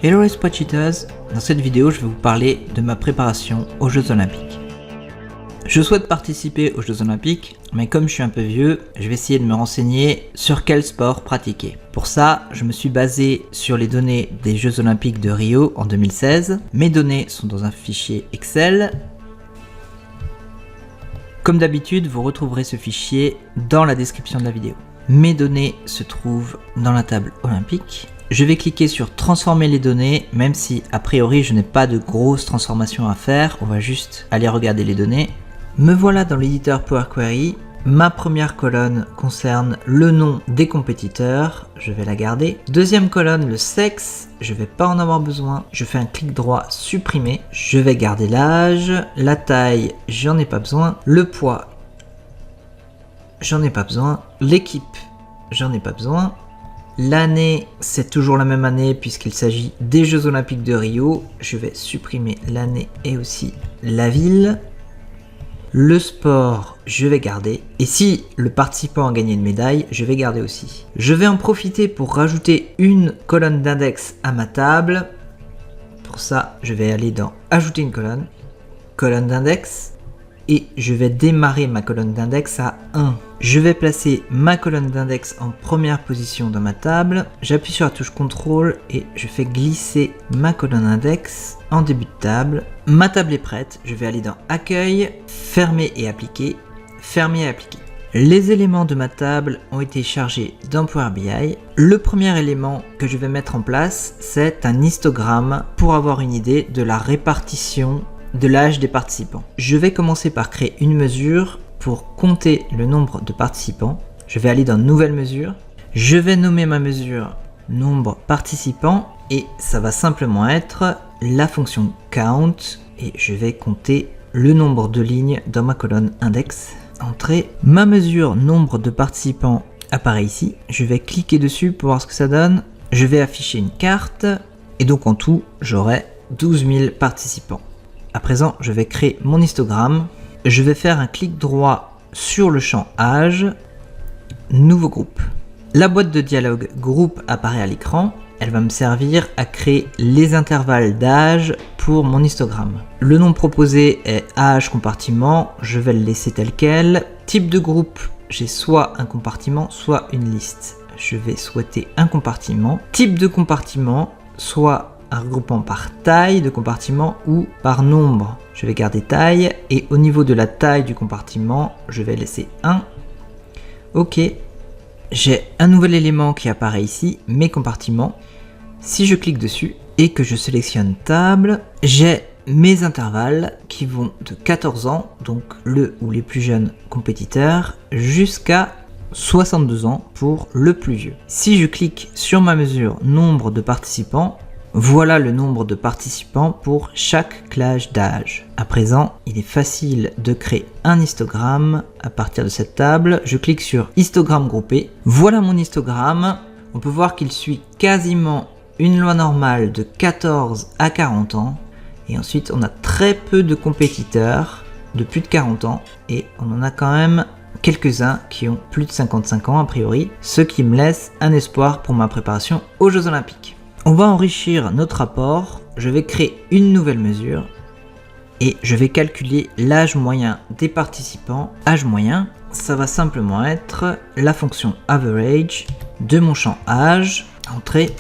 Hello les Spot Cheaters, dans cette vidéo je vais vous parler de ma préparation aux Jeux Olympiques. Je souhaite participer aux Jeux Olympiques, mais comme je suis un peu vieux, je vais essayer de me renseigner sur quel sport pratiquer. Pour ça, je me suis basé sur les données des Jeux Olympiques de Rio en 2016. Mes données sont dans un fichier Excel. Comme d'habitude, vous retrouverez ce fichier dans la description de la vidéo. Mes données se trouvent dans la table olympique. Je vais cliquer sur transformer les données, même si a priori je n'ai pas de grosses transformations à faire, on va juste aller regarder les données. Me voilà dans l'éditeur Power Query. Ma première colonne concerne le nom des compétiteurs, je vais la garder. Deuxième colonne, le sexe, je vais pas en avoir besoin. Je fais un clic droit, supprimer. Je vais garder l'âge, la taille, j'en ai pas besoin. Le poids, j'en ai pas besoin. L'équipe, j'en ai pas besoin. L'année, c'est toujours la même année puisqu'il s'agit des Jeux Olympiques de Rio. Je vais supprimer l'année et aussi la ville. Le sport, je vais garder. Et si le participant a gagné une médaille, je vais garder aussi. Je vais en profiter pour rajouter une colonne d'index à ma table. Pour ça, je vais aller dans Ajouter une colonne d'index. Et je vais démarrer ma colonne d'index à 1. Je vais placer ma colonne d'index en première position dans ma table. J'appuie sur la touche CTRL et je fais glisser ma colonne index en début de table. Ma table est prête. Je vais aller dans Accueil, Fermer et Appliquer, Fermer et Appliquer. Les éléments de ma table ont été chargés dans Power BI. Le premier élément que je vais mettre en place, c'est un histogramme pour avoir une idée de la répartition de l'âge des participants. Je vais commencer par créer une mesure pour compter le nombre de participants. Je vais aller dans Nouvelle mesure. Je vais nommer ma mesure nombre participants et ça va simplement être la fonction count et je vais compter le nombre de lignes dans ma colonne index. Entrée. Ma mesure nombre de participants apparaît ici. Je vais cliquer dessus pour voir ce que ça donne. Je vais afficher une carte et donc en tout j'aurai 12 000 participants. À présent, je vais créer mon histogramme. Je vais faire un clic droit sur le champ âge, nouveau groupe. La boîte de dialogue groupe apparaît à l'écran. Elle va me servir à créer les intervalles d'âge pour mon histogramme. Le nom proposé est âge compartiment. Je vais le laisser tel quel. Type de groupe, j'ai soit un compartiment, soit une liste. Je vais souhaiter un compartiment. Type de compartiment, soit un regroupement par taille de compartiment ou par nombre. Je vais garder taille et au niveau de la taille du compartiment, je vais laisser 1. Ok, j'ai un nouvel élément qui apparaît ici, mes compartiments. Si je clique dessus et que je sélectionne table, j'ai mes intervalles qui vont de 14 ans, donc le ou les plus jeunes compétiteurs, jusqu'à 62 ans pour le plus vieux. Si je clique sur ma mesure nombre de participants, voilà le nombre de participants pour chaque classe d'âge. À présent, il est facile de créer un histogramme à partir de cette table. Je clique sur histogramme groupé. Voilà mon histogramme. On peut voir qu'il suit quasiment une loi normale de 14 à 40 ans. Et ensuite, on a très peu de compétiteurs de plus de 40 ans. Et on en a quand même quelques-uns qui ont plus de 55 ans a priori. Ce qui me laisse un espoir pour ma préparation aux Jeux Olympiques. On va enrichir notre rapport, je vais créer une nouvelle mesure et je vais calculer l'âge moyen des participants. Âge moyen, ça va simplement être la fonction average de mon champ âge. Entrée.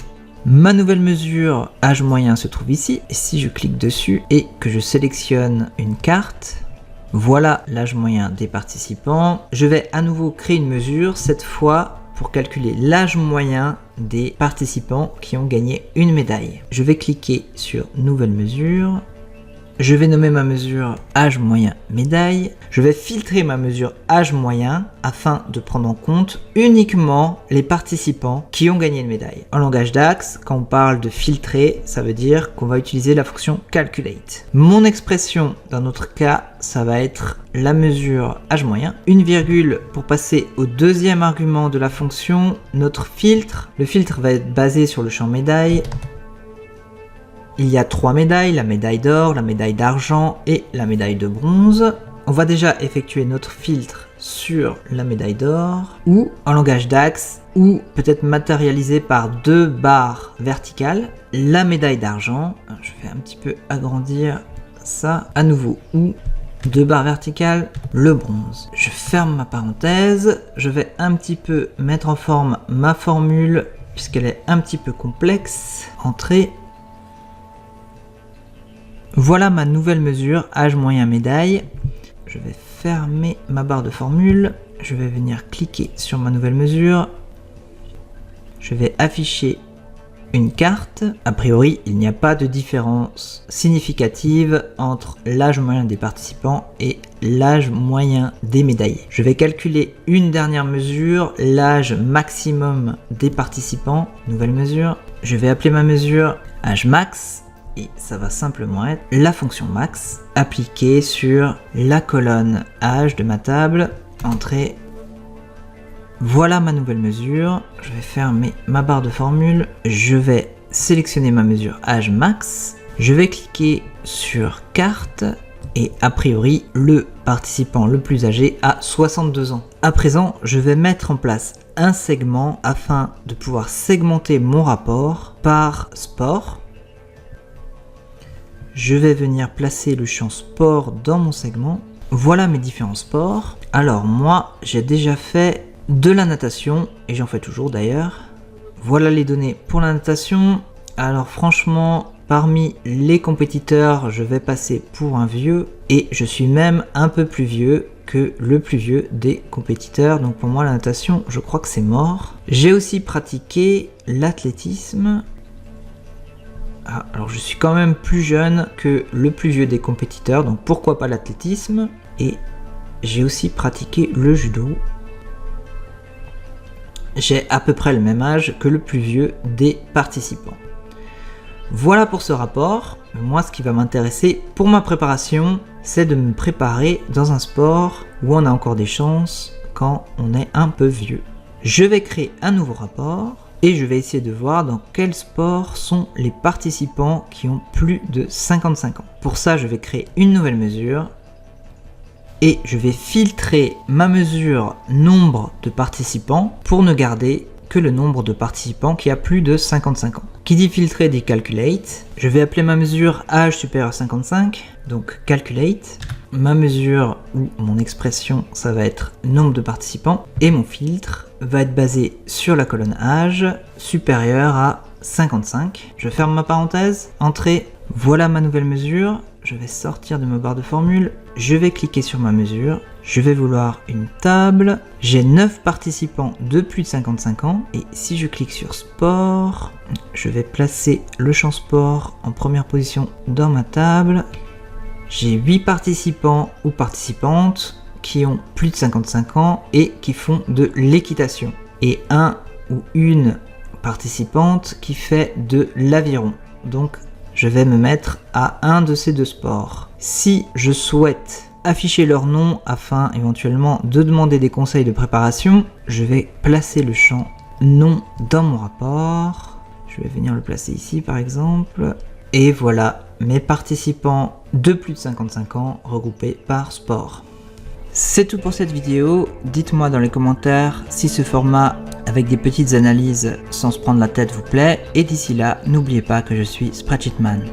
Ma nouvelle mesure âge moyen se trouve ici et si je clique dessus et que je sélectionne une carte, voilà l'âge moyen des participants. Je vais à nouveau créer une mesure, cette fois pour calculer l'âge moyen des participants qui ont gagné une médaille. Je vais cliquer sur Nouvelle mesure. Je vais nommer ma mesure âge moyen médaille. Je vais filtrer ma mesure âge moyen afin de prendre en compte uniquement les participants qui ont gagné une médaille. En langage DAX, quand on parle de filtrer, ça veut dire qu'on va utiliser la fonction calculate. Mon expression dans notre cas, ça va être la mesure âge moyen. Une virgule pour passer au deuxième argument de la fonction, notre filtre. Le filtre va être basé sur le champ médaille. Il y a 3 médailles, la médaille d'or, la médaille d'argent et la médaille de bronze. On va déjà effectuer notre filtre sur la médaille d'or, ou en langage DAX, ou peut-être matérialisé par 2 barres verticales, la médaille d'argent. Je vais un petit peu agrandir ça à nouveau, ou 2 barres verticales, le bronze. Je ferme ma parenthèse, je vais un petit peu mettre en forme ma formule, puisqu'elle est un petit peu complexe. Entrée. Voilà ma nouvelle mesure, âge moyen médaille. Je vais fermer ma barre de formule, je vais venir cliquer sur ma nouvelle mesure. Je vais afficher une carte. A priori, il n'y a pas de différence significative entre l'âge moyen des participants et l'âge moyen des médaillés. Je vais calculer une dernière mesure, l'âge maximum des participants. Nouvelle mesure. Je vais appeler ma mesure âge max. Et ça va simplement être la fonction max appliquée sur la colonne âge de ma table. Entrée. Voilà ma nouvelle mesure. Je vais fermer ma barre de formule. Je vais sélectionner ma mesure âge max. Je vais cliquer sur carte. Et a priori, le participant le plus âgé a 62 ans. À présent, je vais mettre en place un segment afin de pouvoir segmenter mon rapport par sport. Je vais venir placer le champ sport dans mon segment. Voilà mes différents sports. Alors moi, j'ai déjà fait de la natation, et j'en fais toujours d'ailleurs. Voilà les données pour la natation. Alors franchement, parmi les compétiteurs, je vais passer pour un vieux, et je suis même un peu plus vieux que le plus vieux des compétiteurs. Donc pour moi, la natation, je crois que c'est mort. J'ai aussi pratiqué l'athlétisme. Ah, alors je suis quand même plus jeune que le plus vieux des compétiteurs, donc pourquoi pas l'athlétisme. Et j'ai aussi pratiqué le judo. J'ai à peu près le même âge que le plus vieux des participants. Voilà pour ce rapport. Moi, ce qui va m'intéresser pour ma préparation, c'est de me préparer dans un sport où on a encore des chances quand on est un peu vieux. Je vais créer un nouveau rapport. Et je vais essayer de voir dans quel sport sont les participants qui ont plus de 55 ans. Pour ça, je vais créer une nouvelle mesure. Et je vais filtrer ma mesure nombre de participants pour ne garder que le nombre de participants qui a plus de 55 ans. Qui dit filtrer dit calculate. Je vais appeler ma mesure âge supérieur à 55. Donc calculate. Ma mesure ou mon expression, ça va être nombre de participants. Et mon filtre va être basé sur la colonne âge supérieur à 55. Je ferme ma parenthèse. Entrée. Voilà ma nouvelle mesure. Je vais sortir de ma barre de formule. Je vais cliquer sur ma mesure. Je vais vouloir une table. J'ai 9 participants de plus de 55 ans. Et si je clique sur sport, je vais placer le champ sport en première position dans ma table. J'ai 8 participants ou participantes qui ont plus de 55 ans et qui font de l'équitation. Et un ou une participante qui fait de l'aviron. Donc, je vais me mettre à un de ces deux sports. Si je souhaite afficher leur nom afin éventuellement de demander des conseils de préparation, je vais placer le champ nom dans mon rapport. Je vais venir le placer ici par exemple. Et voilà mes participants de plus de 55 ans regroupés par sport. C'est tout pour cette vidéo. Dites-moi dans les commentaires si ce format avec des petites analyses sans se prendre la tête vous plaît. Et d'ici là, n'oubliez pas que je suis Spreadsheetman.